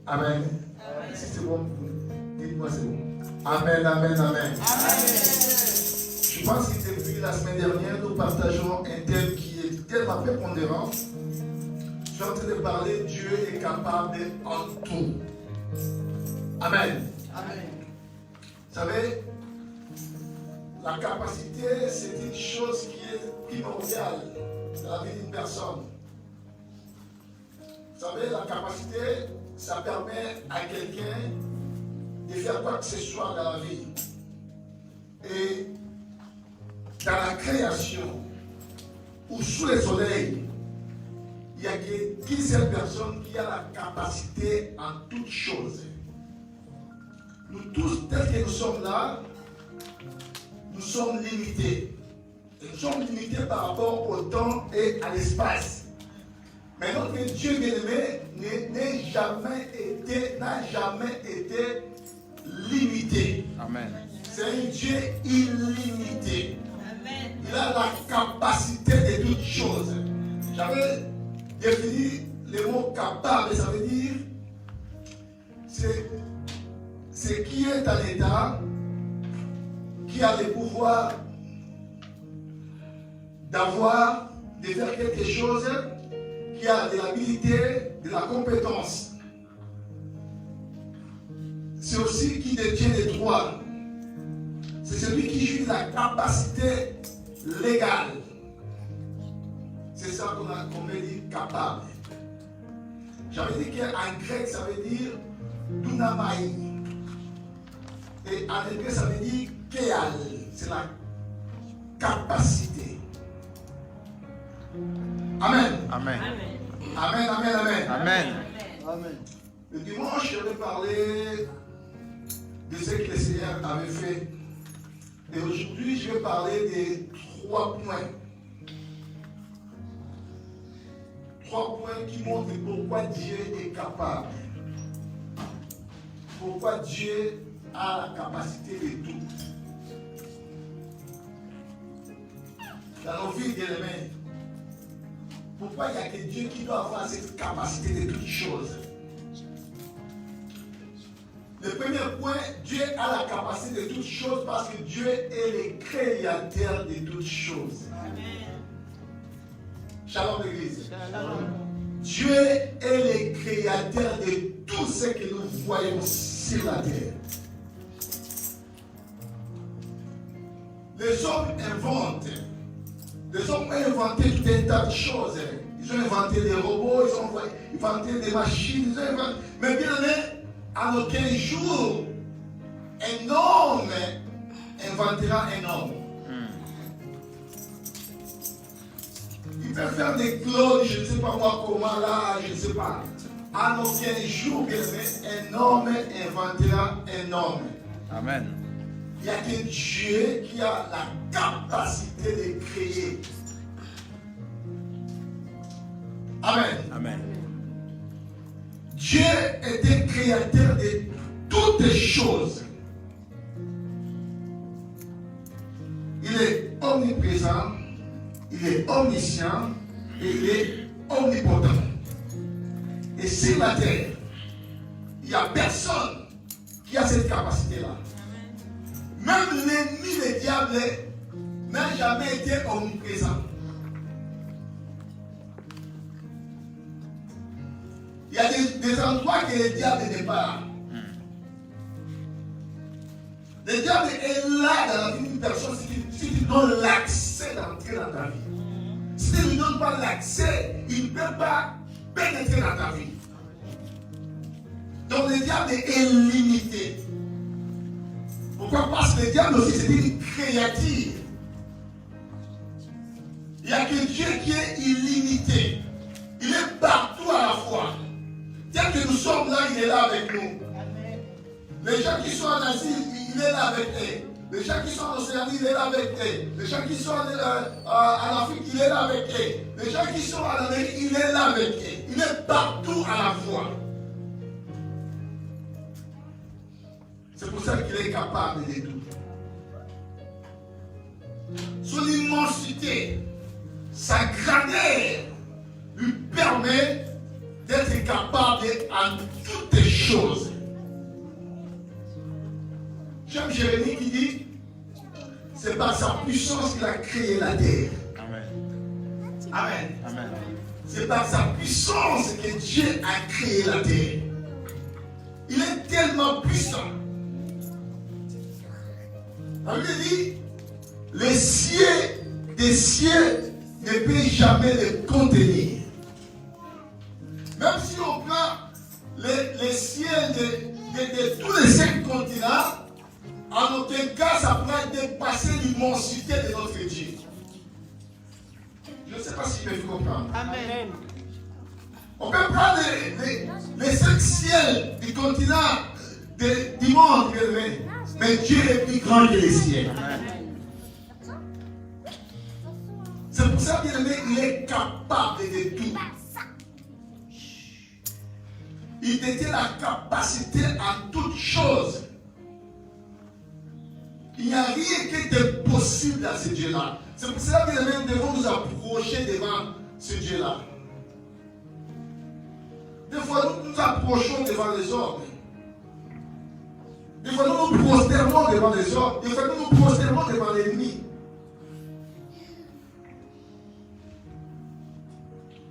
Amen. Si c'est bon, dites-moi c'est bon. Amen, amen, amen. Je pense que depuis la semaine dernière, nous partageons un thème qui est tellement prépondérant. Je suis en train de parler, Dieu est capable en tout. Amen. Amen. Vous savez, la capacité, c'est une chose qui est primordiale dans la vie d'une personne. Vous savez, la capacité, ça permet à quelqu'un de faire quoi que ce soit dans la vie. Et dans la création, ou sous le soleil, il n'y a qu'une seule personne qui a la capacité en toutes choses. Nous tous, tels que nous sommes là, nous sommes limités. Et nous sommes limités par rapport au temps et à l'espace. Mais notre Dieu bien-aimé n'a jamais été limité. Amen. C'est un Dieu illimité. Amen. Il a la capacité de toutes choses. J'avais défini le mot capable, ça veut dire c'est qui est en état, qui a le pouvoir de faire quelque chose, qui a de l'habilité, de la compétence. C'est aussi qui détient les droits. C'est celui qui jouit la capacité légale. C'est ça qu'on veut dire capable. J'avais dit qu'en grec, ça veut dire dunamai. Et en hébreu, ça veut dire kéal. C'est la capacité. Amen. Amen. Amen, amen, amen. Amen. Amen. Le dimanche, je vais parler de ce que le Seigneur avait fait. Et aujourd'hui, je vais parler des 3 points. 3 points qui montrent pourquoi Dieu est capable. Pourquoi Dieu a la capacité de tout. Dans nos vies, bien aimés, pourquoi il n'y a que Dieu qui doit avoir cette capacité de toutes choses? Le premier point, Dieu a la capacité de toutes choses parce que Dieu est le créateur de toutes choses. Amen. Shalom l'église. Shalom. Dieu est le créateur de tout ce que nous voyons sur la terre. Les hommes inventent. Les hommes ont inventé tout un tas de choses. Ils ont inventé des robots, ils ont inventé des machines. Mais bien aimé, en aucun jour, un homme inventera un homme. Il peut faire des clones, je ne sais pas moi comment là, je ne sais pas. En aucun jour, bien aimé, un homme inventera un homme. Amen. Il n'y a que Dieu qui a la capacité de créer. Amen. Amen. Dieu est un créateur de toutes choses. Il est omniprésent, il est omniscient et il est omnipotent. Et sur la terre, il n'y a personne qui a cette capacité-là. Même l'ennemi, le diable, n'a jamais été omniprésent. Il y a des endroits que le diable n'est pas là. Le diable est là dans la vie d'une personne si tu donnes l'accès d'entrer dans ta vie. Si tu ne lui donnes pas l'accès, il ne peut pas pénétrer dans ta vie. Donc le diable est limité. Pourquoi? Parce que le diable aussi c'est une créature. Il n'y a que Dieu qui est illimité. Il est partout à la fois. Tel que nous sommes là, il est là avec nous. Amen. Les gens qui sont en Asie, il est là avec eux. Les gens qui sont en Océanie, il est là avec eux. Les gens qui sont en Afrique, il est là avec eux. Les gens qui sont en Amérique, il est là avec eux. Il est partout à la fois. C'est pour ça qu'il est capable de tout. Son immensité, sa grandeur lui permet d'être capable en toutes choses. choses. J'aime Jérémie qui dit, c'est par sa puissance qu'il a créé la terre. Amen. Amen. Amen. C'est par sa puissance que Dieu a créé la terre. Il est tellement puissant. La Bible dit, les cieux des cieux ne peut jamais le contenir. Même si on prend les ciels de tous les 5 continents, en aucun cas ça pourrait dépasser l'immensité de notre Dieu. Je ne sais pas si vous me comprendre. Amen. On peut prendre les 5 ciels du continent du monde, mais Dieu est plus grand que les ciels. C'est pour ça qu'il est capable de tout. Il détient la capacité en toutes choses. Il n'y a rien qui est possible à ce Dieu-là. C'est pour ça que nous devons nous approcher devant ce Dieu-là. Des fois, nous nous approchons devant les hommes. Des fois, nous nous prosternons devant les hommes. Des fois, nous nous prosternons devant l'ennemi.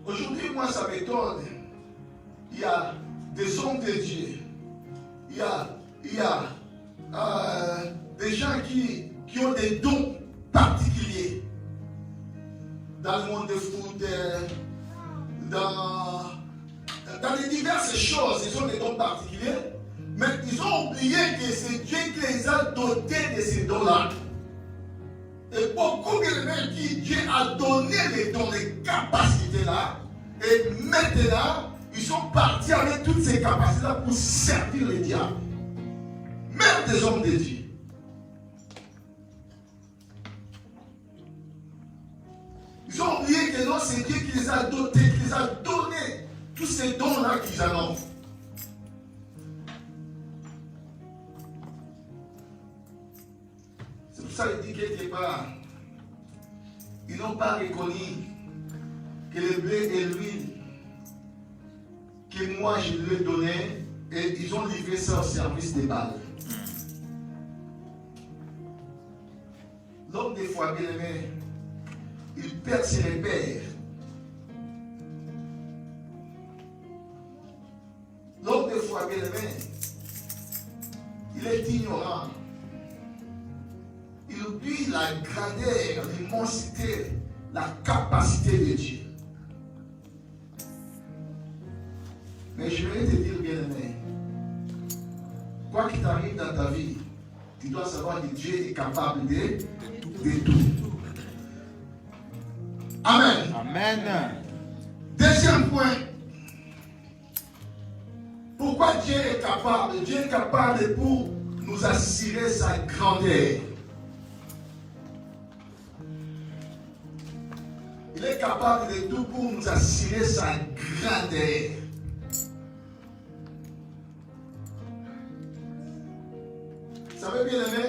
Aujourd'hui, moi, ça m'étonne. Il y a des hommes de Dieu. Il y a des gens qui ont des dons particuliers. Dans le monde du foot, dans les diverses choses, ils ont des dons particuliers. Mais ils ont oublié que c'est Dieu qui les a dotés de ces dons-là. Et beaucoup de gens qui Dieu a donné les dons, les capacités-là, et maintenant, ils sont partis avec toutes ces capacités-là pour servir le diable. Même des hommes de Dieu. Ils ont oublié que non, c'est Dieu qui les a dotés, qui les a donnés tous ces dons-là qu'ils annoncent. C'est pour ça qu'il dit quelque part, ils n'ont pas reconnu que le blé et l'huile que moi je leur ai donné, et ils ont livré ça au service des Baals. L'homme des fois bien aimé, il perd ses repères. L'homme des fois bien aimé, il est ignorant. Il oublie la grandeur, l'immensité, la capacité de Dieu. Mais je vais te dire, bien aimé, quoi qu'il t'arrive dans ta vie, tu dois savoir que Dieu est capable de tout. Amen. Amen. Deuxième point. Pourquoi Dieu est capable? Dieu est capable pour nous assurer sa grandeur. Il est capable de tout pour nous assurer sa grandeur. Vous savez bien aimé,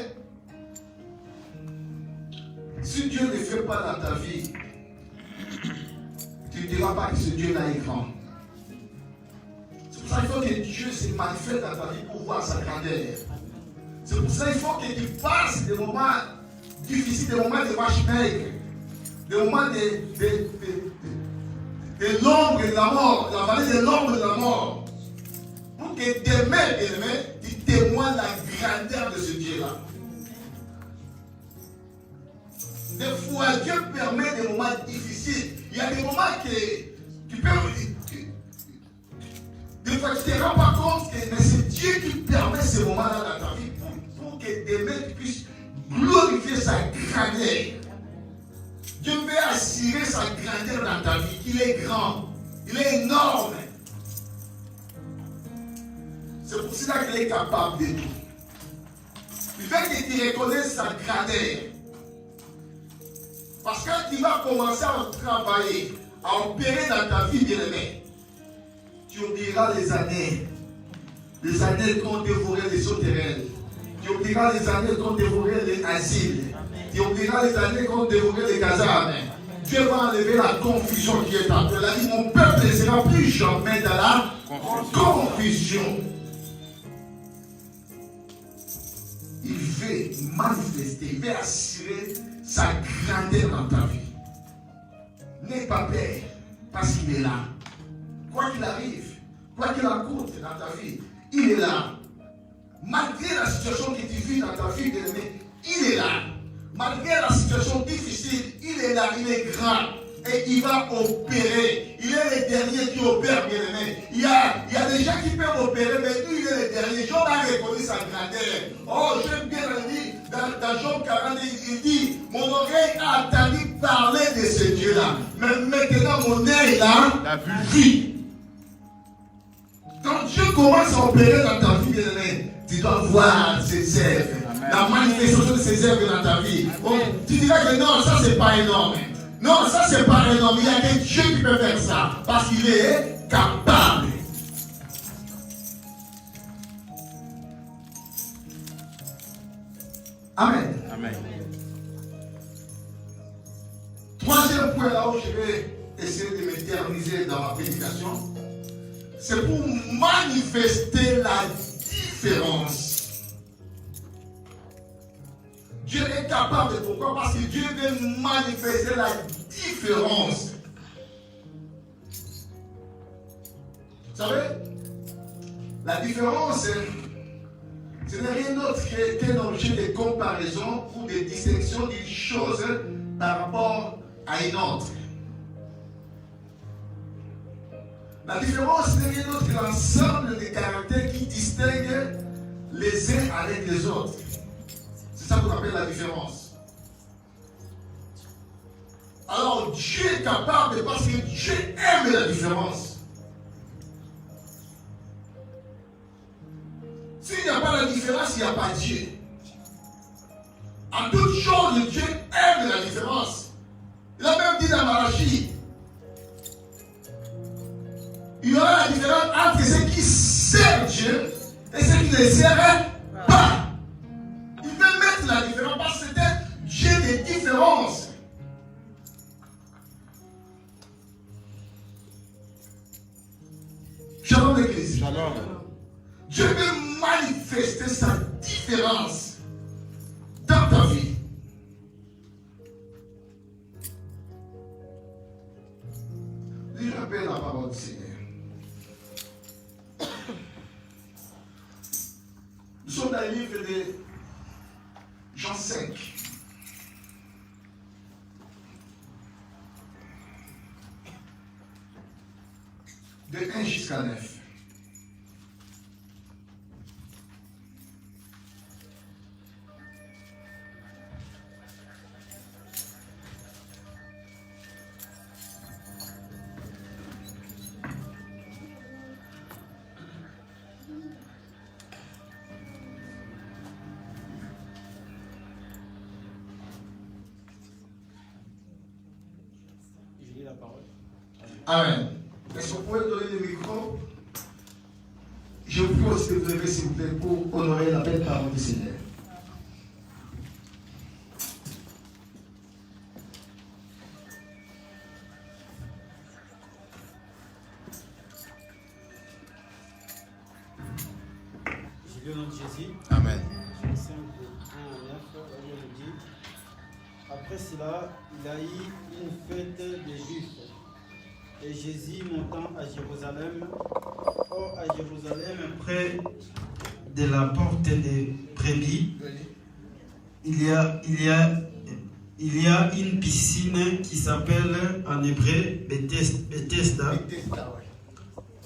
si Dieu ne fait pas dans ta vie, tu ne diras pas que ce Dieu-là est grand. C'est pour ça qu'il faut que Dieu se manifeste dans ta vie pour voir sa grandeur. C'est pour ça qu'il faut que tu passes des moments difficiles, des moments de vache maigre, des moments de l'ombre de la mort, la vallée de l'ombre de la mort, pour que demain, bien aimé, tu témoignes la grandeur de ce Dieu-là. Des fois, Dieu permet des moments difficiles. Il y a des moments que tu peux. Des fois, tu ne te rends pas compte que c'est Dieu qui permet ces moments-là dans ta vie pour que demain tu puisses glorifier sa grandeur. Dieu veut assurer sa grandeur dans ta vie. Il est grand. Il est énorme. C'est pour cela qu'il est capable de tout. Il veut que tu reconnaisses sa grandeur. Parce que quand tu vas commencer à travailler, à opérer dans ta vie, bien-aimé, tu oublieras les années qu'on dévorait les sauterelles. Tu oublieras les années qu'on dévorait les asiles. Tu oublieras les années qu'on dévorait les casernes. Dieu va enlever la confusion qui est en toi. Il a dit, mon peuple ne sera plus jamais dans la confusion. il veut manifester, il veut assurer sa grandeur dans ta vie. N'aie pas peur, parce qu'il est là. Quoi qu'il arrive, quoi qu'il coûte dans ta vie, il est là. Malgré la situation que tu vis dans ta vie, bien-aimé, il est là. Malgré la situation difficile, il est là, il est grand. Et il va opérer. Il est le dernier qui opère, bien-aimé. Il y a des gens qui peuvent opérer, mais lui, il est le dernier. Job a reconnu sa grandeur. Oh, j'aime bien le dire, dans Job 40, il dit, mon oreille a entendu parler de ce Dieu-là. Mais maintenant, mon œil a vu. Quand Dieu commence à opérer dans ta vie, bien-aimé, tu dois voir ses œuvres. La manifestation de ses œuvres dans ta vie. Oh, tu diras que non, ça c'est pas énorme. Non, ça c'est pas énorme. Il y a que Dieu qui peut faire ça. Parce qu'il est capable. Amen. Amen. Troisième point là où je vais essayer de m'éterniser dans ma prédication, c'est pour manifester la différence. Dieu est capable de pourquoi? Parce que Dieu veut manifester la différence. Vous savez, la différence, ce n'est rien d'autre qu'un objet de comparaison ou de distinction d'une chose par rapport à une autre. La différence n'est rien d'autre que l'ensemble des caractères qui distinguent les uns avec les autres. C'est ça qu'on appelle la différence. Alors Dieu est capable parce que Dieu aime la différence. S'il n'y a pas la différence, il n'y a pas Dieu. En toute chose, Dieu aime la différence. Il a même dit dans Malachie, il y aura la différence entre ceux qui servent Dieu et ceux qui ne le servent pas. Il veut mettre la différence parce que c'était Dieu des différences. Shalom l'église. Shalom. Dieu veut manifester sa différence dans ta vie. Je rappelle la parole du Seigneur. Nous sommes dans le livre de Jean 5. De 1 jusqu'à 9. Je lis la parole. Amen. Est-ce que vous pouvez donner le micro? Je vous prie aussi de vous lever, s'il vous plaît, pour honorer la belle parole du Seigneur. Je lis au nom de Jésus. Amen. Jean 5, de 1 à 9, on nous dit. Après cela, il y a eu une fête des Juifs. Et Jésus montant à Jérusalem. Or, à Jérusalem, près de la porte des brebis, il y a une piscine qui s'appelle en hébreu Bethesda,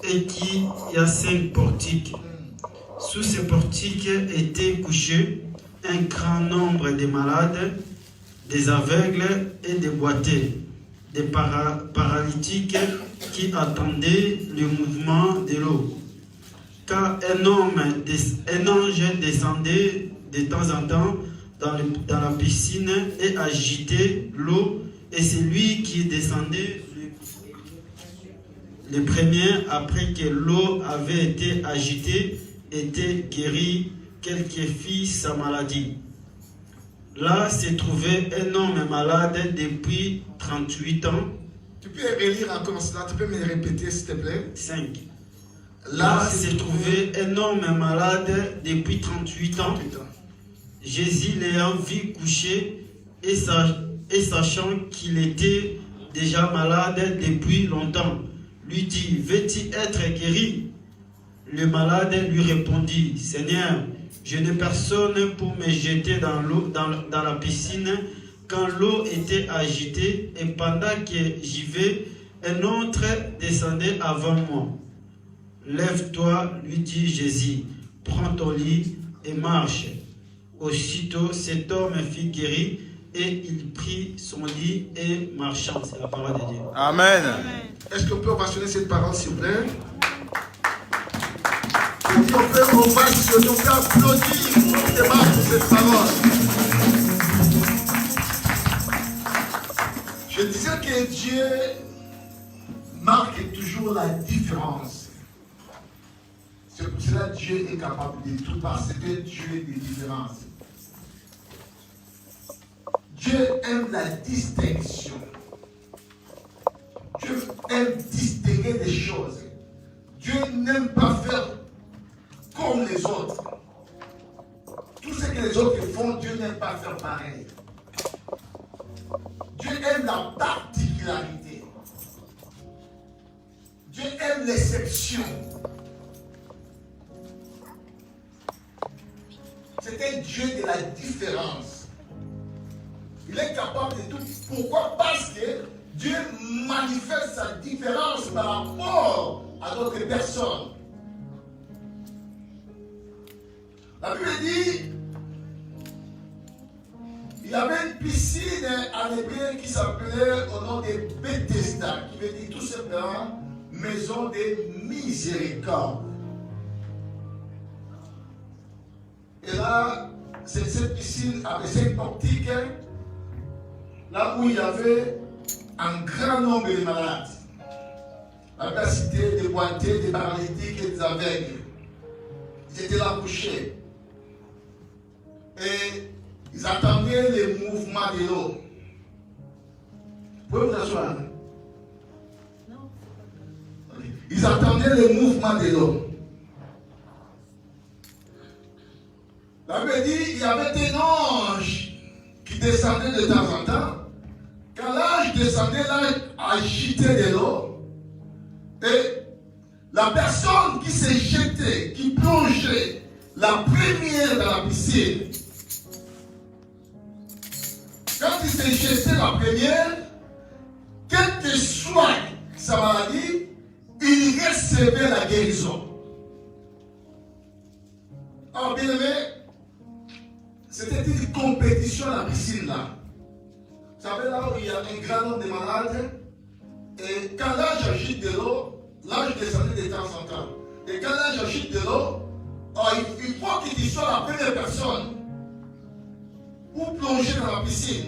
et qui a 5 portiques. Sous ces portiques étaient couchés un grand nombre de malades, des aveugles et des boiteux, des paralytiques qui attendaient le mouvement de l'eau. Car un ange descendait de temps en temps dans la piscine et agitait l'eau, et celui qui descendait le premier, après que l'eau avait été agitée, était guéri, quelle que fût sa maladie. Là se trouvait un homme malade depuis 38 ans. Tu peux relire encore cela, tu peux me le répéter s'il te plaît. 5. Là se trouvait un homme malade depuis 38 ans, Jésus l'ayant vu coucher et sachant qu'il était déjà malade depuis longtemps, lui dit, veux-tu être guéri? Le malade lui répondit, Seigneur, je n'ai personne pour me jeter dans l'eau, dans la piscine quand l'eau était agitée, et pendant que j'y vais, un autre descendait avant moi. Lève-toi, lui dit Jésus, prends ton lit et marche. Aussitôt, cet homme fut guéri et il prit son lit et marchant. C'est la parole de Dieu. Amen. Est-ce qu'on peut ovationner cette parole, s'il vous plaît? On peut ovationner, on peut applaudir fortement pour cette parole. Je disais que Dieu marque toujours la différence. C'est pour cela que Dieu est capable de tout parce que Dieu est des différences. Dieu aime la distinction. Dieu aime distinguer des choses. Dieu n'aime pas faire comme les autres. Tout ce que les autres font, Dieu n'aime pas faire pareil. Dieu aime la particularité. Dieu aime l'exception. C'est un Dieu de la différence. Il est capable de tout. Pourquoi? Parce que Dieu manifeste sa différence par rapport à d'autres personnes. La Bible dit, il y avait une piscine en hébreu qui s'appelait au nom de Bethesda, qui veut dire tout simplement maison de miséricorde. Et là, c'est cette piscine avec 5 portiques, là où il y avait un grand nombre de malades. La Bible citait des boiteux, des paralytiques et des aveugles. Ils étaient là couchés. Et ils attendaient les mouvements de l'eau. Vous pouvez vous asseoir? Non. Okay. Ils attendaient les mouvements de l'eau. La Bible dit il y avait un ange qui descendait de temps en temps. Quand l'ange descendait, l'ange agitait de l'eau. Et la personne qui s'est jetée, qui plongeait la première dans la piscine, quand il s'est jeté la première, quelle que soit sa maladie, il recevait la guérison. Alors, bien aimé, c'était une compétition à la piscine là. Vous savez, là où il y a un grand nombre de malades, et quand l'ange agite de l'eau, l'ange descendait de temps en temps. Et quand l'ange agite de l'eau, il faut qu'il soit la première personne pour plonger dans la piscine.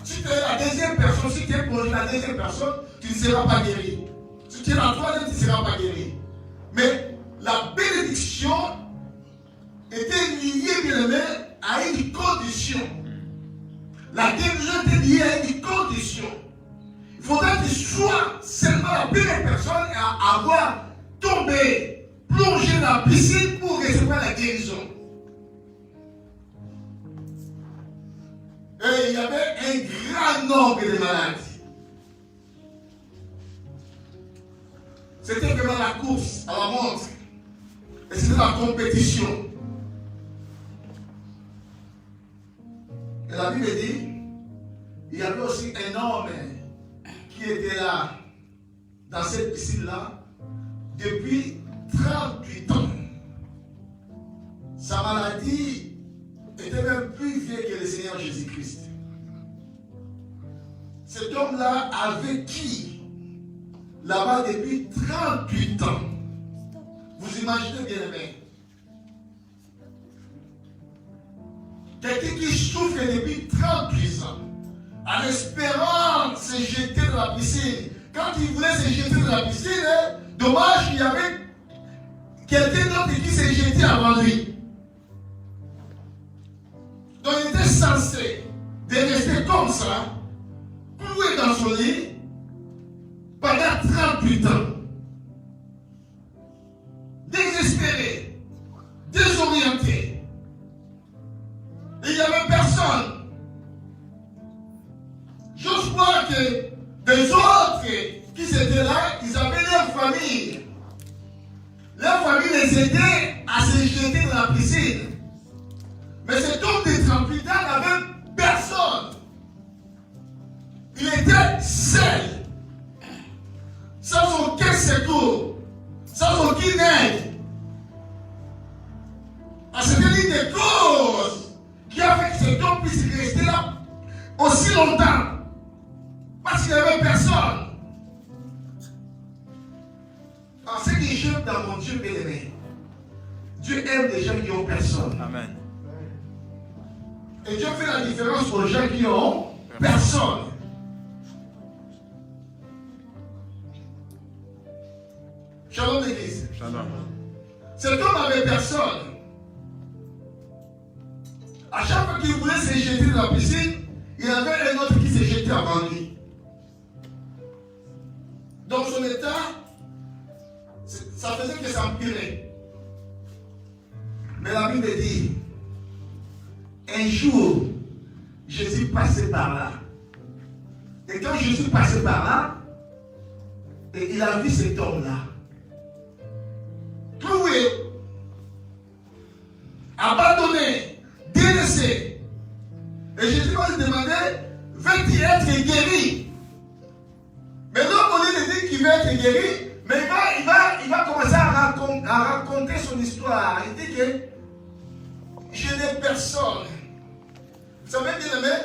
Si tu es la deuxième personne, si tu es plongé dans la deuxième personne, tu ne seras pas guéri. Si tu es la troisième, tu ne seras pas guéri. Mais la bénédiction était liée, bien aimé, à une condition. La guérison était liée à une condition. Il faudrait que tu sois seulement la première personne à avoir tombé, plongé dans la piscine pour recevoir la guérison. Et il y avait un grand nombre de malades. C'était vraiment la course à la montre. Et c'était la compétition. Et la Bible dit, il y avait aussi un homme qui était là, dans cette piscine-là, depuis 38 ans. Sa maladie était même plus vieille que le Seigneur Jésus-Christ. Cet homme-là a vécu là-bas depuis 38 ans. Vous imaginez bien aimé. Quelqu'un qui souffre depuis 38 ans, en espérant se jeter dans la piscine. Quand il voulait se jeter dans la piscine, dommage qu'il y avait quelqu'un d'autre qui s'est jeté avant lui. Donc il était censé de rester comme ça, cloué dans son lit, pendant 38 ans. Désespéré, désorienté. leur famille les aidait à se jeter dans la piscine. Mais cet homme de 38 ans n'avait personne. Il était seul, sans aucun secours, sans aucune aide. C'était l'une des causes qui a fait que cet homme puisse rester là aussi longtemps. Parce qu'il n'y avait personne. En ce qui est dans mon Dieu bien-aimé, Dieu aime les gens qui ont personne. Amen. Et Dieu fait la différence aux gens qui ont personne. Shalom l'église. Shalom. Cet homme n'avait personne. À chaque fois qu'il voulait se jeter dans la piscine, il y avait un autre qui s'est jeté avant lui. Donc son état, ça faisait que ça empirait. Mais la Bible dit, un jour, Jésus passait par là. Et quand Jésus passait par là, et il a vu cet homme-là, cloué, abandonné, délaissé. Et Jésus va lui demander, veux-tu être guéri? Mais l'homme, au lieu de dire qu'il veut être guéri, mais il va commencer à raconter son histoire. Il dit que je n'ai personne. Vous savez, bien aimé,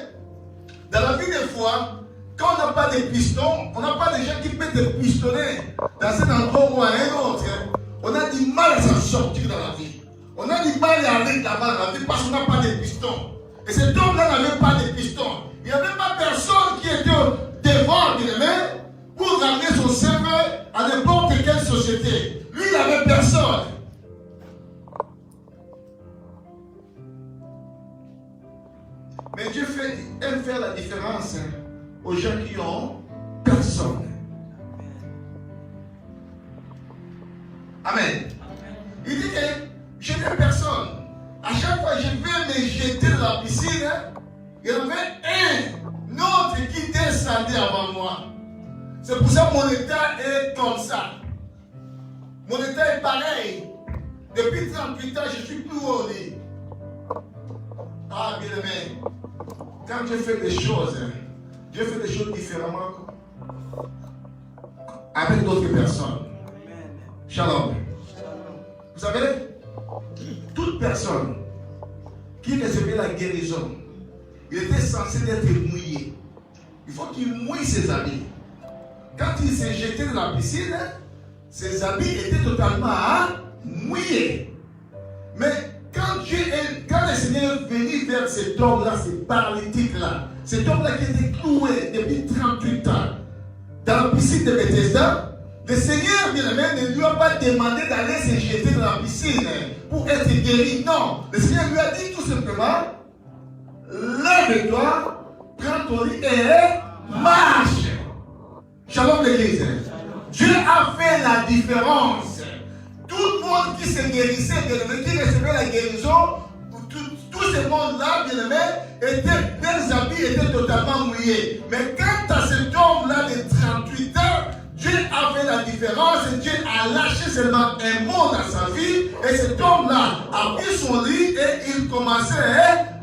dans la vie des fois, quand on n'a pas de piston, on n'a pas de gens qui peuvent te pistonner dans un endroit ou à un autre. On a du mal à s'en sortir dans la vie. On a du mal à aller là-bas dans la vie parce qu'on n'a pas de piston. Et cet homme-là n'avait pas de piston. Il n'y avait pas personne qui était devant, bien aimé, pour ramener son CV à n'importe quelle société. Lui, il n'avait personne. Mais Dieu aime faire la différence aux gens qui ont personne. Amen. Il dit que je n'ai personne. À chaque fois que je vais me jeter dans la piscine, il y avait un autre qui descendait avant moi. C'est pour ça que mon état est comme ça. Mon état est pareil. Depuis 38 ans, je ne suis plus au lit. Ah, bien aimé. Quand Dieu fait des choses, Dieu fait des choses différemment avec d'autres personnes. Shalom. Vous savez, toute personne qui recevait la guérison, il était censé être mouillé. Il faut qu'il mouille ses habits. Quand il s'est jeté dans la piscine, ses habits étaient totalement mouillés. Mais quand le Seigneur est venu vers cet homme-là, ce paralytique-là, cet homme-là qui était cloué depuis 38 ans dans la piscine de Bethesda, le Seigneur, bien-aimé, ne lui a pas demandé d'aller se jeter dans la piscine pour être guéri. Non, le Seigneur lui a dit tout simplement, lève-toi, prends ton lit et marche. Shalom l'église. Dieu a fait la différence. Tout le monde qui se guérissait, bien-aimé, qui recevait la guérison, tout ce monde-là, bien-aimé, leurs habits étaient totalement mouillés. Mais quant à cet homme-là de 38 ans, Dieu a fait la différence et Dieu a lâché seulement un mot dans sa vie. Et cet homme-là a pris son lit et il commençait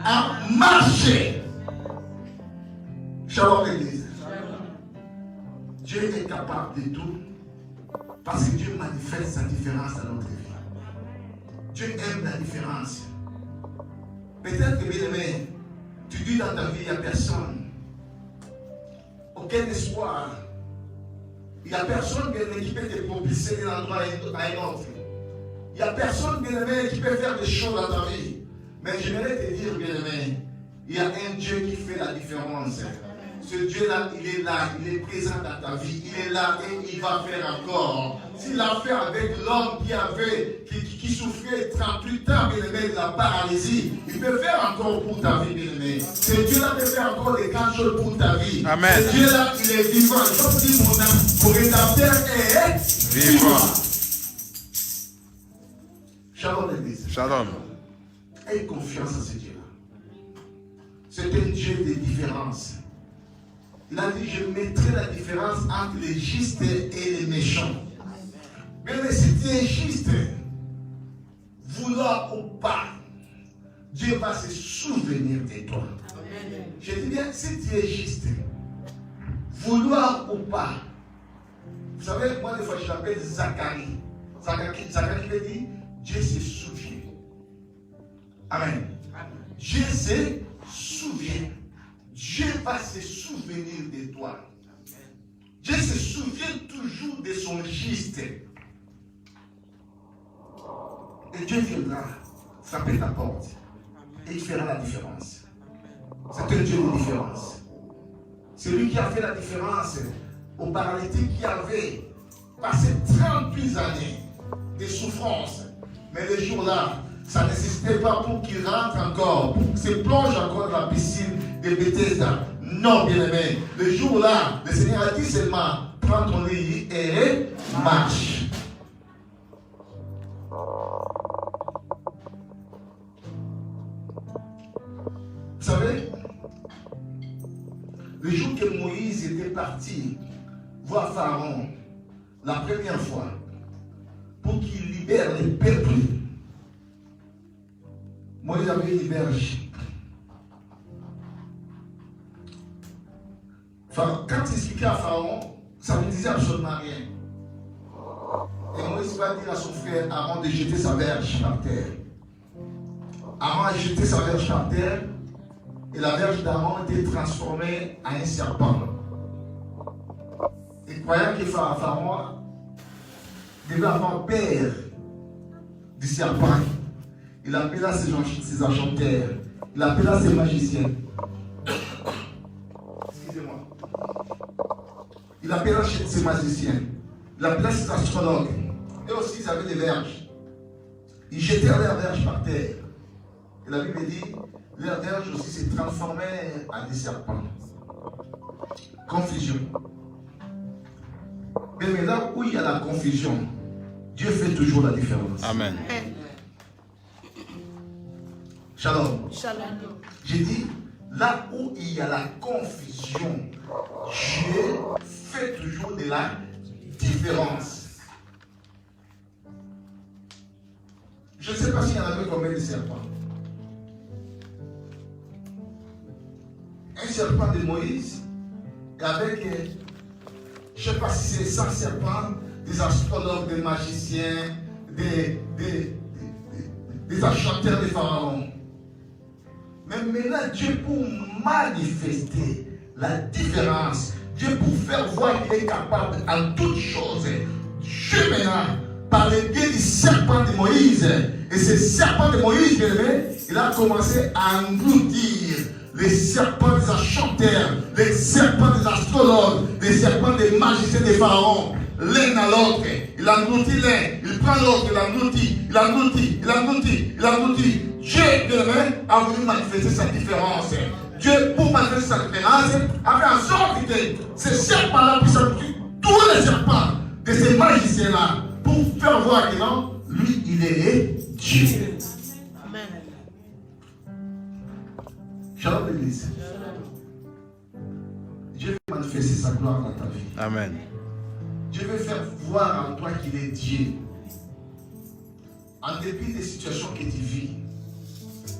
à marcher. Shalom l'église. Dieu est capable de tout parce que Dieu manifeste sa différence dans notre vie. Dieu aime la différence. Peut-être que, bien aimé, tu dis dans ta vie, il n'y a personne. Aucun espoir. Il n'y a personne, bien aimé, qui peut te propulser d'un endroit à un autre. Il n'y a personne, bien aimé, qui peut faire des choses dans ta vie. Mais j'aimerais te dire, bien aimé, il y a un Dieu qui fait la différence. Ce Dieu-là, il est là, il est présent dans ta vie, il est là et il va faire encore. S'il a fait avec l'homme qui souffrait 38 ans, bien aimé, de la paralysie, il peut faire encore pour ta vie, bien aimé. Ce Dieu-là peut faire encore des grandes choses pour ta vie. Amen. Ce Dieu-là, il est vivant. Je dis mon âme, mon rédempteur est vivant. Shalom l'église. Shalom. Aie confiance en ce Dieu-là. C'est un Dieu de différence. Il a dit, je mettrai la différence entre les justes et les méchants. Mais si tu es juste, va se souvenir de toi. Amen. Je dis bien, si tu es juste, vouloir ou pas, vous savez, moi des fois je l'appelle Zacharie. Zacharie veut dire, Dieu se souvient. Amen. Dieu se souvient. Dieu va se souvenir de toi. Dieu se souvient toujours de son juste. Et Dieu viendra frapper ta porte. Et il fera la différence. C'est un Dieu de différence. C'est lui qui a fait la différence au paralytique qui avait passé 38 années de souffrance. Mais le jour-là, ça ne nécessitait pas pour qu'il rentre encore, pour qu'il se plonge encore dans la piscine de Bethesda. Non, bien-aimé. Le jour-là, le Seigneur a dit seulement, prends ton lit et marche. Vous savez, le jour que Moïse était parti voir Pharaon, la première fois, pour qu'il libère les peuples, Moïse avait une berge. Quand il expliquait à Pharaon, ça ne disait absolument rien. Et Moïse va dire à son frère Aaron de jeter sa verge par terre. Aaron a jeté sa verge par terre et la verge d'Aaron était transformée en un serpent. Et croyant que Pharaon devait avoir peur du serpent, il appela ses enchanteurs, il appela ses magiciens. Excusez-moi. Il appela ses magiciens, il appela ses astrologues. Et aussi, ils avaient des verges. Ils jetèrent leurs verges par terre. Et la Bible dit, leurs verges aussi se transformaient en des serpents. Confusion. Mais là où il y a la confusion, Dieu fait toujours la différence. Amen. Shalom. Shalom. J'ai dit, là où il y a la confusion, Dieu fait toujours de la différence. Je ne sais pas s'il y en avait combien de serpents. Un serpent de Moïse, et avec, je ne sais pas si c'est 100 serpents, des astrologues, des magiciens, des enchanteurs de Pharaon. Mais maintenant, Dieu pour manifester la différence, Dieu pour faire voir qu'il est capable en toutes choses, Dieu maintenant, par le biais du serpent de Moïse, et ce serpent de Moïse, il a commencé à engloutir les serpents des enchanteurs, les serpents des astrologues, les serpents des magiciens de Pharaon, l'un à l'autre. Il engloutit l'un, il prend l'autre, il engloutit, il engloutit, il engloutit, il engloutit. Dieu a voulu manifester sa différence. Dieu, pour manifester sa différence, a fait en sorte que ces serpents-là puissent engloutir tous les serpents de ces magiciens-là pour faire voir que non, lui, il est Dieu. Amen. Shalom l'église. Dieu veut manifester sa gloire dans ta vie. Amen. Dieu veut faire voir en toi qu'il est Dieu. En dépit des situations que tu vis,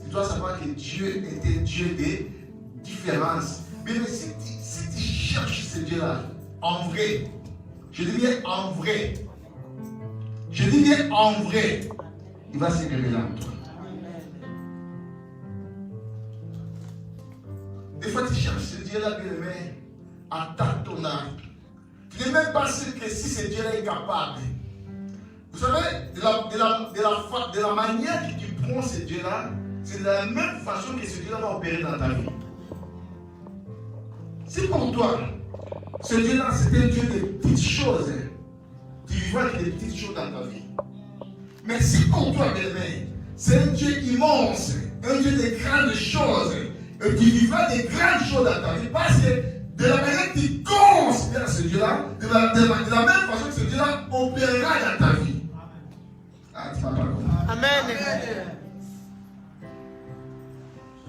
tu dois savoir que Dieu était Dieu des différences. Mais si tu cherches ce Dieu-là, en vrai, je dis bien en vrai, je dis bien en vrai, il va se révéler en toi. Des fois, tu cherches ce Dieu-là, bien-aimé, en tâtonnant. Tu n'es même pas sûr que si ce Dieu-là est capable. Vous savez, de la manière que tu prends ce Dieu-là, c'est de la même façon que ce Dieu-là va opérer dans ta vie. Si pour toi, ce Dieu-là, c'est un Dieu de petites choses, tu vivras avec des petites choses dans ta vie. Mais si pour toi, bien-aimé, c'est un Dieu immense, un Dieu de grandes choses, et tu vivras des grandes choses dans ta vie, parce que de la manière que tu considères ce Dieu-là, de la même façon que ce Dieu-là opérera dans ta vie. Ah, tu m'as pas compris. Amen.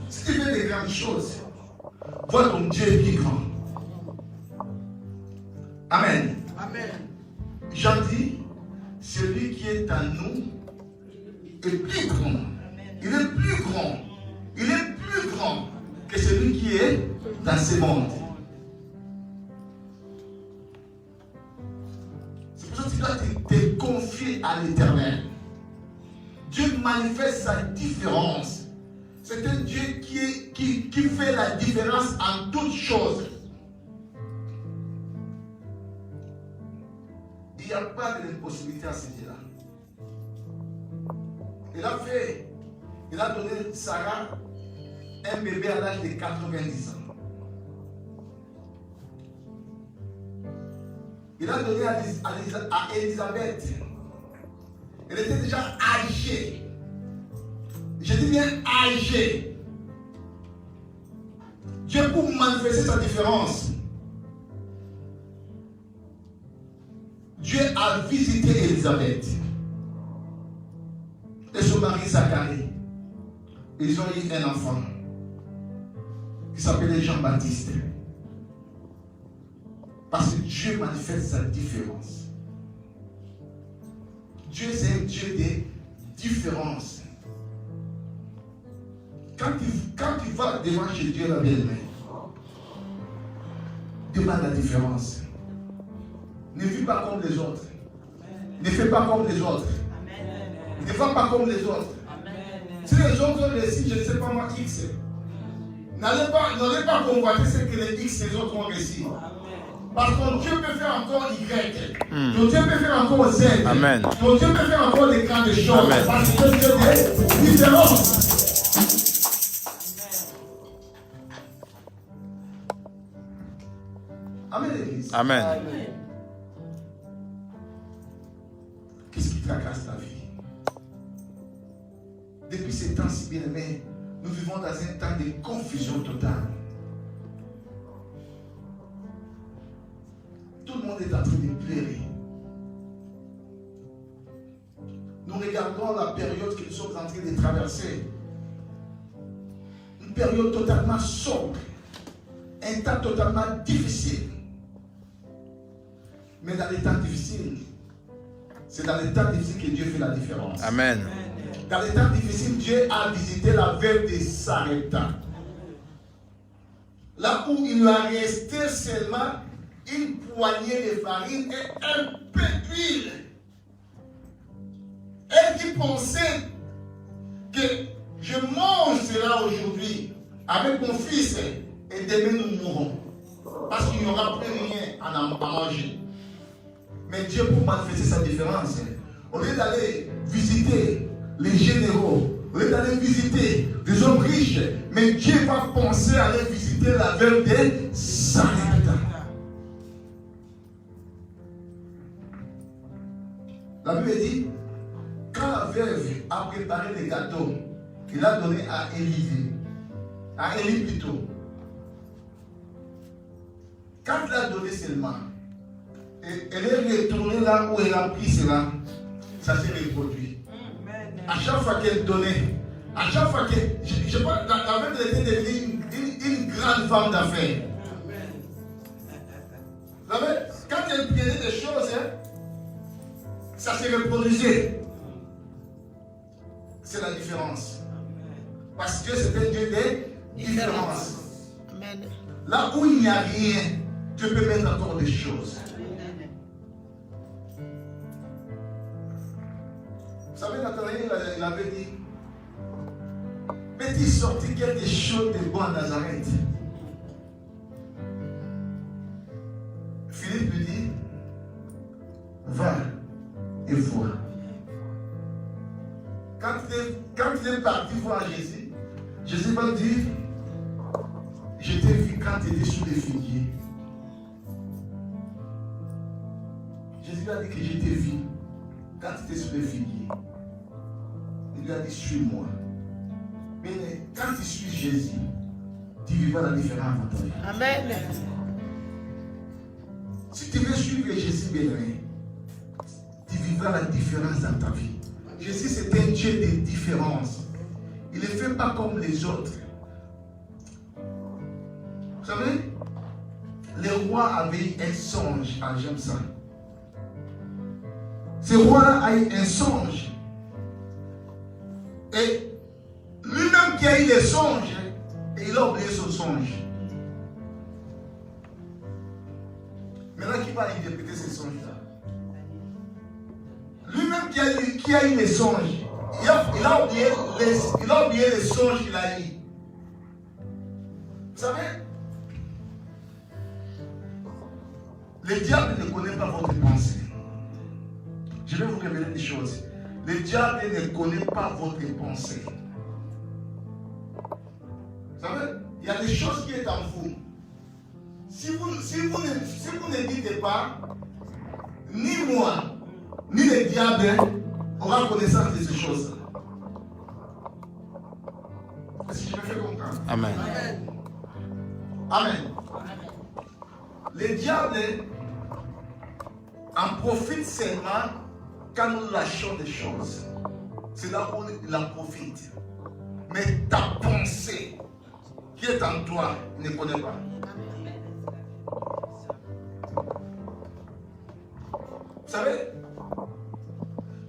Si tu fais des grandes choses, vois ton Dieu est plus grand. Amen. Amen. Jean dit, celui qui est en nous est plus grand. Il est plus grand. Il que celui qui est dans ce monde. C'est pour ça que tu dois te confier à l'Éternel. Dieu manifeste sa différence. C'est un Dieu qui fait la différence en toutes choses. Il n'y a pas d'impossibilité à ce Dieu-là. Il a donné Sarah un bébé à l'âge de 90 ans. Il a donné à Élisabeth. Elle était déjà âgée. Je dis bien âgée. Dieu, pour manifester sa différence, Dieu a visité Élisabeth et son mari Zacharie. Ils ont eu un enfant qui s'appelait Jean-Baptiste. Parce que Dieu manifeste sa différence. Dieu, c'est un Dieu de différence. Quand tu vas devant chez Dieu, la belle-mère, demande la différence. Ne vis pas comme les autres. Ne fais pas comme les autres. Ne va pas comme les autres. Si les autres ont réussi, je ne sais pas moi, X. N'allez pas convoiter ce que les X, les autres ont réussi. Parce que Dieu peut faire encore Y. Ton Dieu peut faire encore Z. Amen. Ton Dieu peut faire encore des grandes choses. Amen. Parce que Dieu est différent. Amen, l'Église. Amen. Qu'est-ce qui tracasse ta vie? Depuis ces temps-ci, bien-aimés, nous vivons dans un temps de confusion totale. Tout le monde est en train de pleurer. Nous regardons la période que nous sommes en train de traverser. Une période totalement sombre. Un temps totalement difficile. Mais dans les temps difficiles, c'est dans les temps difficiles que Dieu fait la différence. Amen. Dans les temps difficiles, Dieu a visité la veuve de Sarepta. Là où il lui a resté seulement une poignée de farine et un peu d'huile. Elle qui pensait que je mange cela aujourd'hui avec mon fils et demain nous mourrons. Parce qu'il n'y aura plus rien à manger. Mais Dieu, pour manifester sa différence, au lieu d'aller visiter les généraux, au lieu d'aller visiter des hommes riches, mais Dieu va penser à aller visiter la veuve de Sarepta. La Bible dit, quand la veuve a préparé les gâteaux, il a donné à Élie plutôt. Quand il a donné seulement, elle est retournée là où elle a pris cela, ça s'est reproduit. À chaque fois qu'elle donnait, à chaque fois que, je pense, la veuve était devenue une grande femme d'affaires. Vous savez, quand elle prenait des choses, ça se reproduisait. C'est la différence. Parce que c'est un Dieu de différence. Amen. Là où il n'y a rien, Dieu peut mettre encore des choses. Vous savez, Nathanaël, il avait dit, peut-il sortir quelque chose de bon à Nazareth? Philippe lui dit, va et vois. Quand il est parti voir Jésus, Jésus va dire, je t'ai vu quand tu étais sous les figuiers. Jésus a dit que je t'ai vu quand tu étais sous les figuiers. Il lui a dit, suis-moi. Mais quand tu suis Jésus, tu vivras la différence dans ta vie. Amen. Si tu veux suivre Jésus, bien-aimé, tu vivras la différence dans ta vie. Jésus, c'est un Dieu de différence. Il ne fait pas comme les autres. Vous savez, le roi avait un songe. Ah, j'aime ça. Ce roi a eu un songe. Et lui-même qui a eu le songe, Et il a oublié son songe. Maintenant, qui va interpréter ces songes-là? Lui-même qui a eu les songes, il a oublié les songes qu'il a eu. Vous savez, le diable ne connaît pas votre pensée. Je vais vous révéler des choses. Le diable ne connaît pas votre pensée. Vous savez, il y a des choses qui sont en vous. Si vous ne dites pas, ni moi, ni le diable aura connaissance de ces choses. Est-ce que je me fais comprendre? Amen. Amen. Le diable en profite seulement quand nous lâchons des choses. C'est là où il en profite. Mais ta pensée qui est en toi, il ne connaît pas. Vous savez,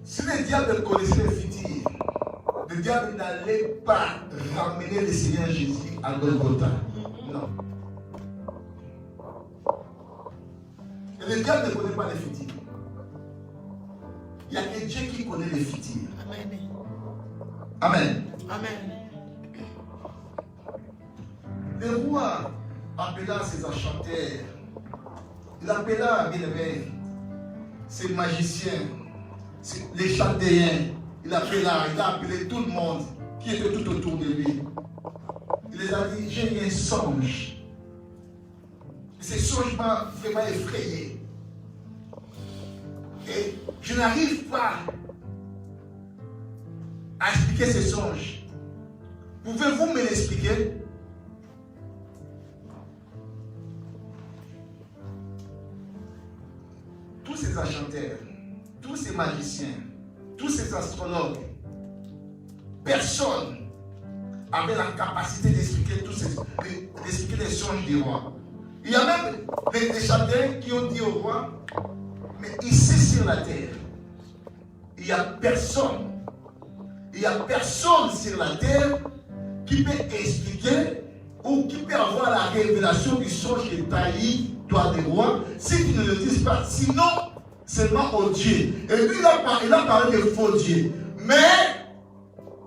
si le diable connaissait le futur, le diable n'allait pas ramener le Seigneur Jésus à Golgotha. Non. Et le diable ne connaît pas le futur. Il n'y a que Dieu qui connaît le futur. Amen. Amen. Amen. Le roi appela ses enchanteurs. Il appela, bien aimé, ses magiciens, les chaldéens. Il a appelé tout le monde qui était tout autour de lui. Il les a dit, j'ai eu un songe. Et ce songe m'a vraiment effrayé. Et je n'arrive pas à expliquer ce songe. Pouvez-vous me l'expliquer? Tous ces enchanteurs, tous ces magiciens, tous ces astrologues, personne avait la capacité d'expliquer les songes du roi. Il y a même des chaldéens qui ont dit au roi, mais ici sur la terre, il n'y a personne sur la terre qui peut expliquer ou qui peut avoir la révélation du songe que tu as eu, toi des rois, si tu ne le dis pas, sinon seulement au Dieu. Et lui, il a parlé de faux dieux. Mais,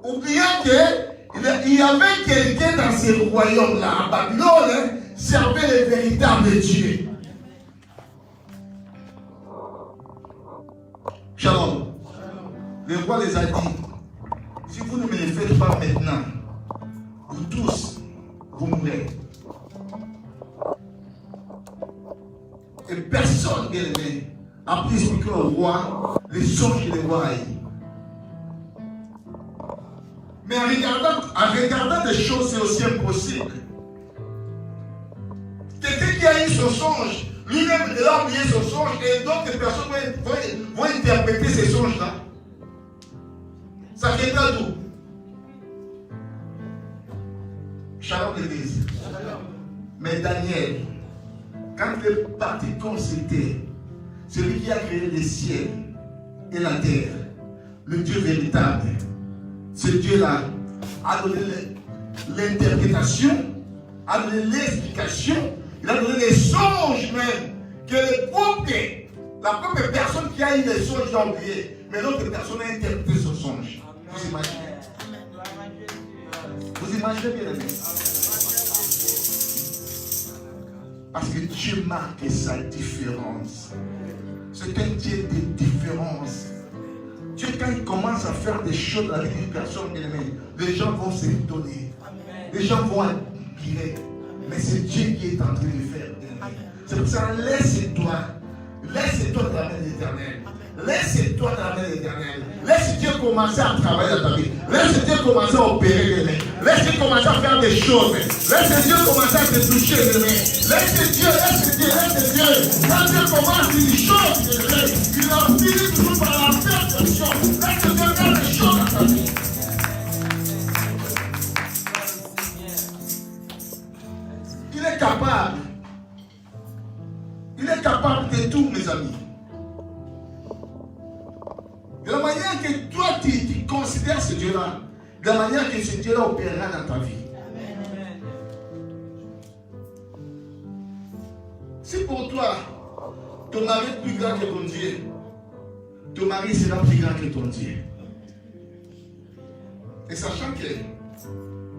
oublions qu'il y avait quelqu'un dans ce royaume-là, à Babylone, servait le véritable Dieu. Shalom. Le roi les a dit, si vous ne me le faites pas maintenant, vous tous, vous mourrez. Et personne, bien aimé, a pu expliquer au roi les songes que le roi a eu. Mais en regardant des choses, c'est aussi impossible. Quelqu'un qui a eu son songe, lui-même, il a oublié son songe, et d'autres personnes vont interpréter ces songes-là. Ça viendra d'où? Shalom l'église. Mais Daniel, quand il est parti consulter celui qui a créé les ciels et la terre, le Dieu véritable, ce Dieu-là a donné l'interprétation, a donné l'explication, il a donné les songes même, que la propre personne qui a eu les songes l'a oublié, mais l'autre personne a interprété son songe. Vous imaginez? Vous imaginez bien aimé? Parce que Dieu marque sa différence. C'est un Dieu de différence. Dieu, quand il commence à faire des choses avec une personne, bien aimée, les gens vont s'étonner. Les gens vont admirer. Mais c'est Dieu qui est en train de faire. C'est pour ça, laisse-toi dans la main de l'Éternel. Laisse-toi dans la main de l'Éternel. Laisse Dieu commencer à travailler dans ta vie. Laisse Dieu commencer à opérer. Laisse Dieu commencer à faire des choses. Laisse Dieu commencer à te toucher. Laisse Dieu. Quand Dieu commence une chose, il en finit toujours par la perfection. Laisse Dieu faire des choses dans ta vie. Il est capable. Il est capable de tout, mes amis. De la manière que toi, tu considères ce Dieu-là, de la manière que ce Dieu-là opérera dans ta vie. toi, ton mari est plus grand que ton Dieu. Ton mari sera plus grand que ton Dieu. Et sachant que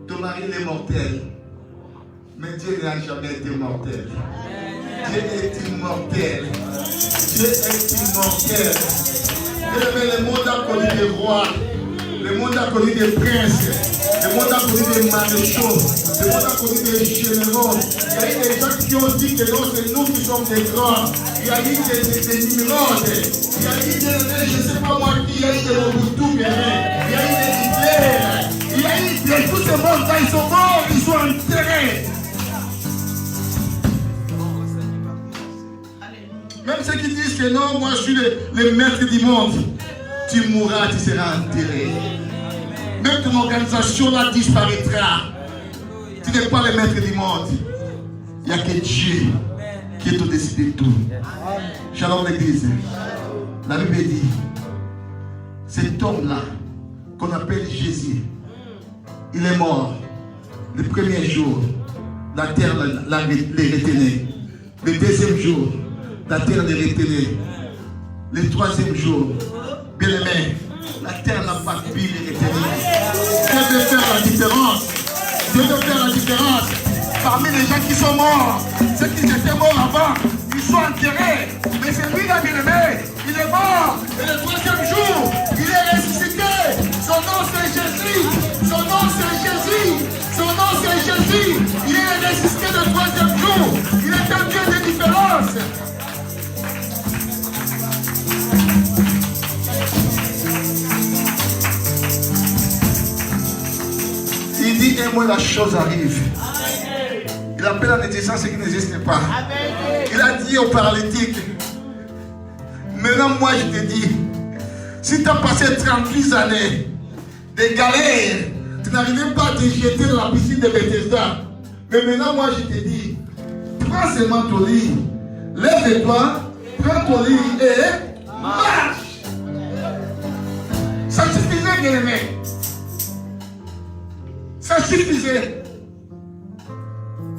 ton mari est mortel, mais Dieu n'a jamais été mortel. Dieu est immortel. Dieu est immortel. Et le monde a connu des rois, le monde a connu des princes, le monde a connu des maréchaux, le monde a connu des généraux. Il y a eu des gens qui ont dit que non, c'est nous qui sommes des grands. Il y a eu des Nimrods, il y a eu des, je ne sais pas moi qui, il y a eu des Mobutu, il y a eu des Hitler, il y a eu tous ces mondes-là, ils sont morts, ils sont enterrés. Même ceux qui disent que non, moi je suis le maître du monde, tu mourras, tu seras enterré. Même ton organisation là disparaîtra. Tu n'es pas le maître du monde. Il n'y a que Dieu qui est au-dessus de tout. Shalom l'église. La Bible dit, cet homme-là, qu'on appelle Jésus, il est mort. Le premier jour, la terre les retenait. Le deuxième jour, la terre les retenait. Le troisième jour, bien aimé, la terre n'a pas pu les retenir. Dieu veut faire la différence. Dieu veut faire la différence. Parmi les gens qui sont morts, ceux qui étaient morts avant, ils sont enterrés. Mais c'est lui là, bien aimé, il est mort. Et le troisième jour, il est ressuscité. Son nom c'est Jésus. Son nom c'est Jésus. Son nom c'est Jésus. Il est ressuscité le troisième jour. Il est un Dieu de différence. Il dit, et moi la chose arrive. Il appelle en existence ce qui n'existe pas. Il a dit au paralytique, maintenant moi je te dis, si tu as passé 38 années de galère, tu n'arrivais pas à te jeter dans la piscine de Bethesda. Mais maintenant moi je te dis, prends seulement ton lit, lève-toi, prends ton lit et marche. Ça suffisait, bien aimé. Ça suffisait.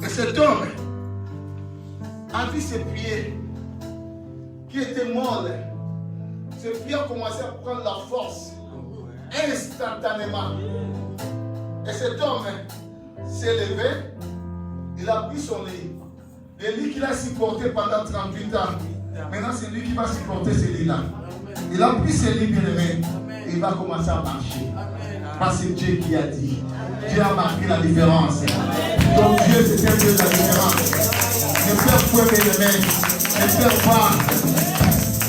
Et cet homme a vu ses pieds qui étaient molles. Ses pieds ont commencé à prendre la force instantanément. Et cet homme s'est levé, il a pris son lit. Le lit qu'il a supporté pendant 38 ans. Maintenant, c'est lui qui va supporter ce lit-là. Il a pris ce lit, bien aimé, et il va commencer à marcher. Parce que c'est Dieu qui a dit. Dieu a marqué la différence. Donc Dieu, c'est un Dieu de la différence. Ne perds pas, bien aimé. Ne perds pas.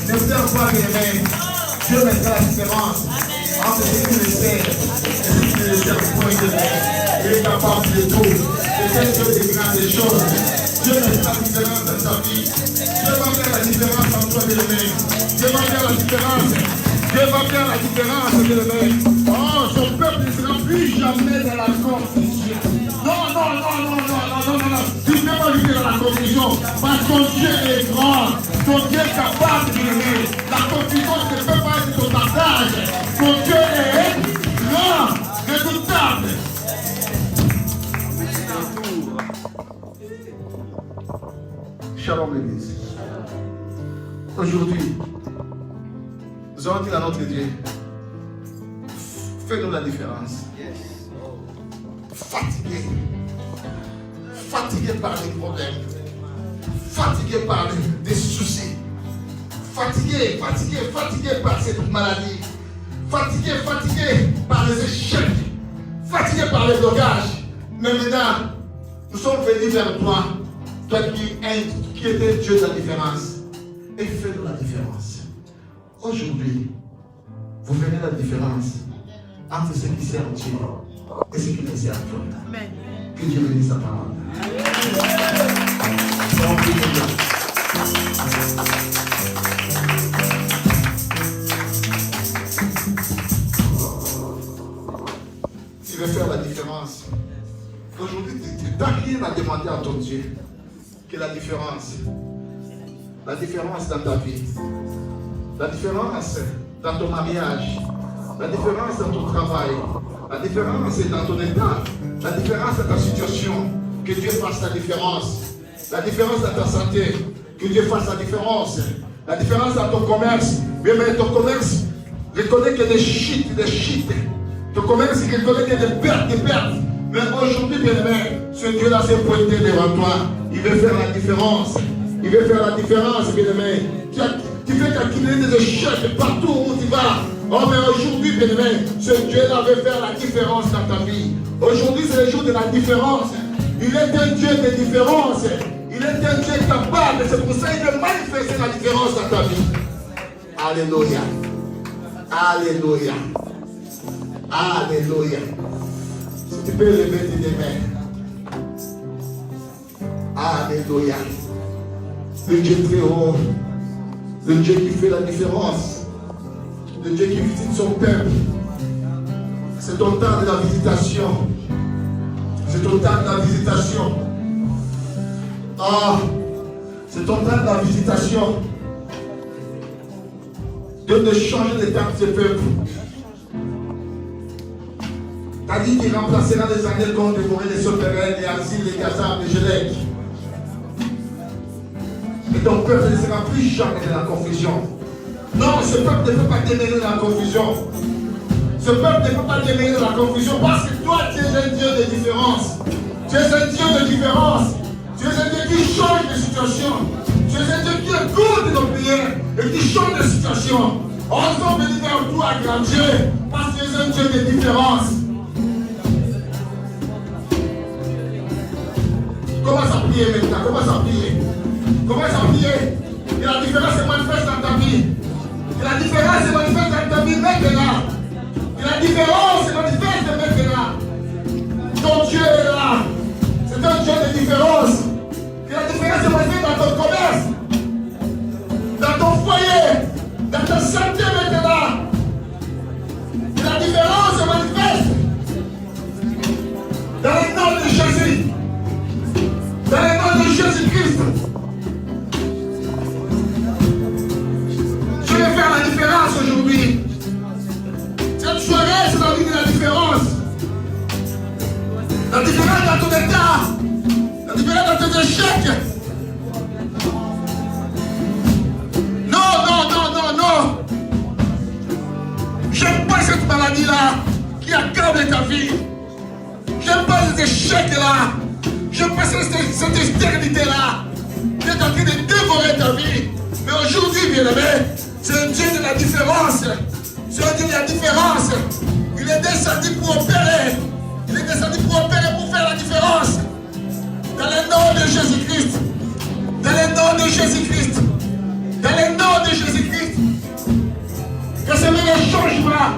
Ne perds pas, bien aimé. Dieu mettra la différence entre ceux qui le servent et ceux qui ne le servent point, bien aimé. Il est capable de tout. C'est un Dieu de grandes choses. Dieu mettra la différence dans ta vie. Dieu va faire la différence en toi, bien aimé. Dieu va faire la différence. Dieu va faire la différence, bien aimé. Oh, son peuple ne sera plus jamais dans la confusion. Non, non, non, non, non, non, non, non, non. Tu ne peux pas vivre dans la confusion. Parce que ton Dieu est grand. Ton Dieu est capable, bien aimé. La confusion ne peut pas être ton partage. Ton Dieu est grand, redoutable. Shalom l'église. Aujourd'hui, nous allons dire à notre Dieu, fais-nous la différence. Fatigué. Fatigué par les problèmes. Fatigué par des soucis. Fatigué par cette maladie. Fatigué par les échecs. Fatigué par les blocages. Mais maintenant, nous sommes venus vers toi. Toi qui étais Dieu de la différence. Et fais-nous la différence. Aujourd'hui, vous verrez la différence entre ceux qui servent Dieu et ceux qui ne servent pas. Amen. Que Dieu bénisse sa parole. Tu veux faire la différence. Aujourd'hui, tu n'as rien à demander à ton Dieu que la différence. La différence dans ta vie. La différence dans ton mariage. La différence dans ton travail. La différence dans ton état. La différence dans ta situation. Que Dieu fasse la différence. La différence dans ta santé. Que Dieu fasse la différence. La différence dans ton commerce. Mais ton commerce reconnaît que des chutes. Ton commerce reconnaît que des pertes. Mais aujourd'hui, bien-aimé, ce Dieu-là s'est pointé devant toi. Il veut faire la différence. Il veut faire la différence, bien-aimé. Tu fais calculer des échecs partout où tu vas. Oh, mais aujourd'hui, bien-aimé, ce Dieu-là veut faire la différence dans ta vie. Aujourd'hui, c'est le jour de la différence. Il est un Dieu de différence. Il est un Dieu capable. C'est pour ça qu'il veut manifester la différence dans ta vie. Alléluia. Alléluia. Alléluia. Si tu peux lever tes mains. Alléluia. Le Dieu très haut. Le Dieu qui fait la différence. Le Dieu qui visite son peuple. C'est ton temps de la visitation. C'est ton temps de la visitation. Ah, c'est ton temps de la visitation. Dieu de changer les temps de ce peuple. T'as dit qu'il remplacera les années qu'on dévorait les souterrains, les asiles, les casernes, les gelèques. Et ton peuple ne sera plus jamais dans la confusion. Non, ce peuple ne peut pas demeurer dans la confusion. Ce peuple ne peut pas demeurer dans la confusion parce que toi, tu es un Dieu de différence. Tu es un Dieu de différence. Tu es un Dieu qui change de situation. Tu es un Dieu qui écoute nos prières et qui change de situation. Osons venir vers toi, grand Dieu, parce que tu es un Dieu de différence. Commence à prier maintenant, commence à prier. Commence à prier. Et la différence se manifeste dans ta vie. Et la différence se manifeste dans ta vie maintenant. Et la différence se manifeste maintenant. Ton Dieu est là. C'est un Dieu de différence. Et la différence se manifeste dans ton commerce, dans ton foyer, dans ta santé maintenant. Et la différence se manifeste dans le nom de Jésus. Dans le nom de Jésus-Christ. Je vais faire la différence aujourd'hui. Cette soirée, c'est la vie de la différence. La différence dans ton état. La différence dans tes échecs. Non. J'aime pas cette maladie-là qui accable ta vie. J'aime pas ces échecs-là. J'aime pas cette stérilité-là qui est en train de dévorer ta vie. Mais aujourd'hui, bien-aimé, c'est un Dieu de la différence. C'est un Dieu de la différence. Il est descendu pour opérer. Il est descendu pour opérer, pour faire la différence. Dans le nom de Jésus-Christ. Dans le nom de Jésus-Christ. Dans le nom de Jésus-Christ. Recevez le changement.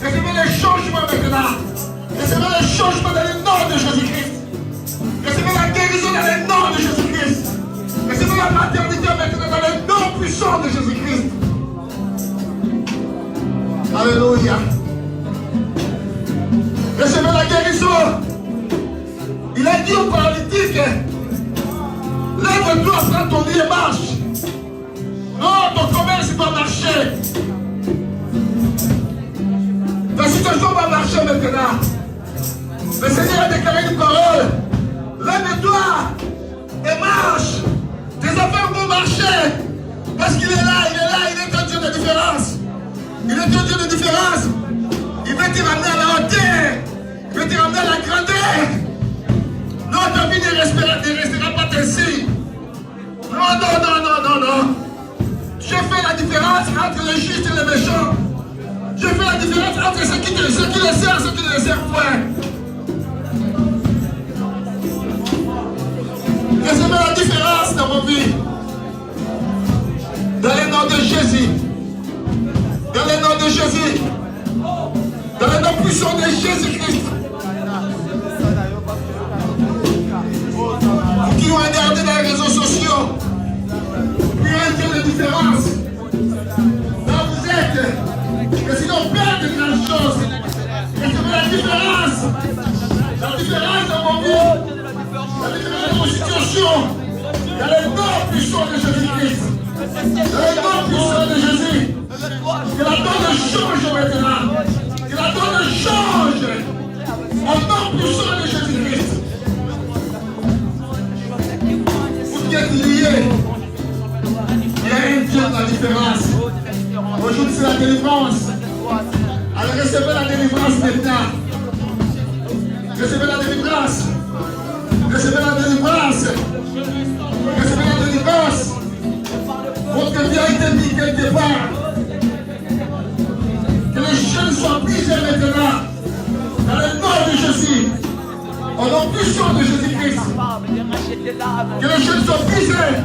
Recevez le changement maintenant. Recevez le changement dans le nom de Jésus-Christ. Recevez la guérison dans le nom de Jésus-Christ. Recevez la maternité maintenant dans le nom puissant de Jésus-Christ. Alléluia. Recevez la guérison. Il a dit au paralytique, lève-toi, prends ton lit et marche. Non, ton commerce va marcher. Ta situation va marcher maintenant. Le Seigneur a déclaré une parole. Lève-toi et marche. Tes affaires vont marcher. Parce qu'il est là, il est un Dieu de différence. Il est un Dieu de différence. Il veut te ramener à la hauteur. Il veut te ramener à la grandeur. Non, ta vie ne restera pas ainsi. Non. Je fais la différence entre les justes et les méchants. Je fais la différence entre ceux qui le servent et ceux qui ne le servent point. Recevez la différence dans vos vies. Dans le nom de Jésus. Dans le nom de Jésus. Dans le nom puissant de Jésus-Christ. Vous qui nous regardez dans les réseaux sociaux. Priez un Dieu de différence. Là vous êtes. Que sinon perd de grandes choses. Recevez la différence. La différence dans vos vies. La différence dans vos situations. Dans le nom puissant de Jésus-Christ. Dans le nom puissant de Jésus. Que la donne change maintenant. Que la donne change. Au nom puissant de Jésus-Christ. Vous qui êtes liés. différence. Aujourd'hui, c'est la délivrance. Alors, recevez la délivrance maintenant. Recevez la délivrance. Recevez la délivrance. Recevez la délivrance. Votre vie a été mise quelque part. Que les chaînes soient brisées maintenant. Dans le nom de Jésus. Au nom puissant de Jésus-Christ. Que les chaînes soient brisées.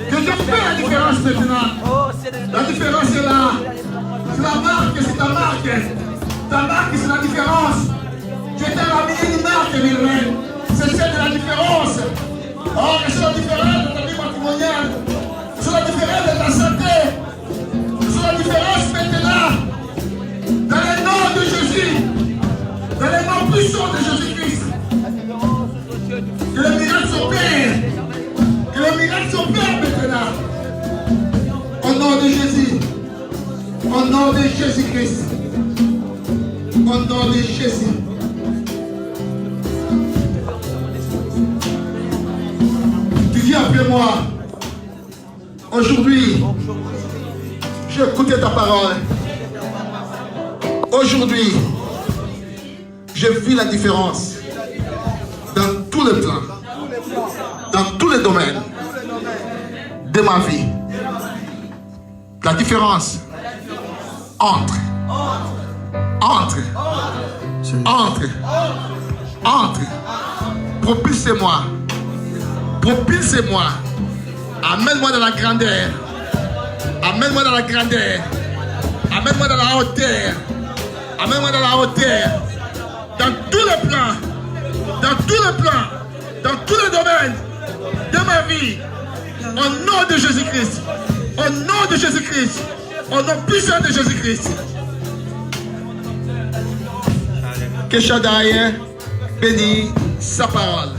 Que Dieu fait la différence maintenant. La différence est là. C'est la marque, c'est ta marque. Ta marque, c'est la différence. Tu étais la une marque, Mireille. C'est celle de la différence. Oh, c'est la différence de ta vie matrimoniale. C'est la différence de ta santé. C'est la différence maintenant. Dans le nom de Jésus. Dans le nom puissant de Jésus-Christ. Que le miracle s'opère. Que le miracle s'opère maintenant. Au nom de Jésus. Au nom de Jésus-Christ. Au nom de Jésus. Tu viens après moi. Aujourd'hui, j'ai écouté ta parole. Aujourd'hui, je vis la différence dans tous les plans, dans tous les domaines de ma vie. La différence entre, propulsez-moi, amène-moi dans la grandeur, amène-moi dans la grandeur, amène-moi dans la hauteur, amène-moi dans la hauteur, dans tous les plans, dans tous les plans, dans tous les domaines de ma vie, au nom de Jésus-Christ, au nom de Jésus-Christ, au nom puissant de Jésus-Christ. Que Shaddai bénisse sa parole.